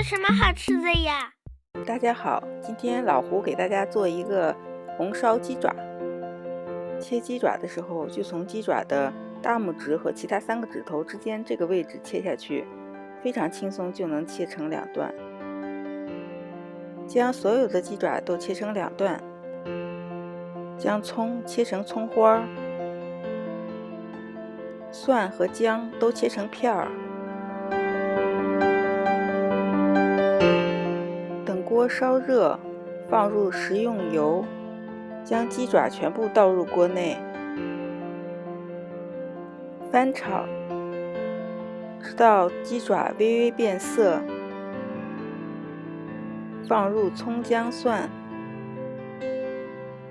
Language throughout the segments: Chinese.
什么好吃的呀？大家好，今天老胡给大家做一个红烧鸡爪。切鸡爪的时候，就从鸡爪的大拇指和其他3个指头之间这个位置切下去，非常轻松就能切成2段。将所有的鸡爪都切成2段，将葱切成葱花，蒜和姜都切成片儿。等锅烧热，放入食用油，将鸡爪全部倒入锅内，翻炒，直到鸡爪微微变色，放入葱姜蒜，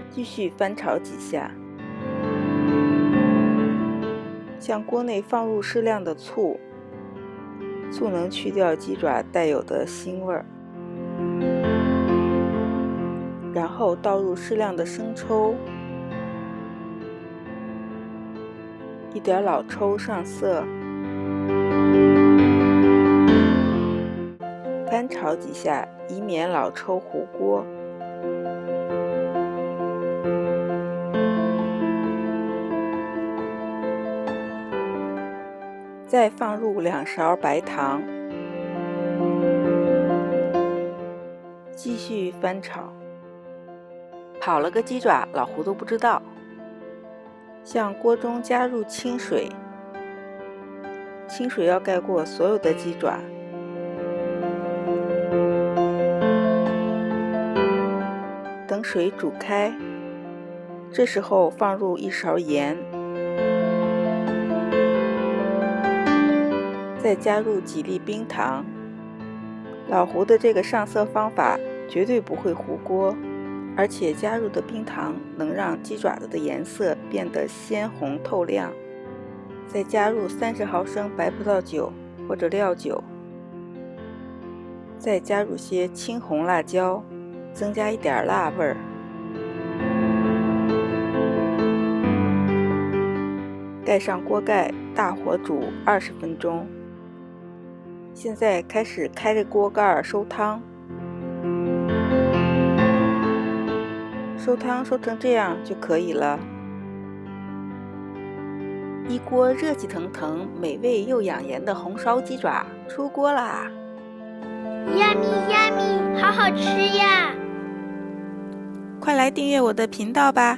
继续翻炒几下，向锅内放入适量的醋，醋能去掉鸡爪带有的腥味儿。然后倒入适量的生抽，一点老抽上色，翻炒几下，以免老抽糊锅。再放入2勺白糖，继续翻炒。跑了个鸡爪，老胡都不知道。向锅中加入清水，清水要盖过所有的鸡爪。等水煮开，这时候放入1勺盐，再加入几粒冰糖。老胡的这个上色方法绝对不会糊锅，而且加入的冰糖能让鸡爪子的颜色变得鲜红透亮。再加入30毫升白葡萄酒或者料酒，再加入些青红辣椒，增加一点辣味儿。盖上锅盖，大火煮20分钟。现在开始开着锅盖收汤。收汤收成这样就可以了。一锅热气腾腾、美味又养颜的红烧鸡爪出锅啦！Yummy yummy， 好好吃呀！快来订阅我的频道吧。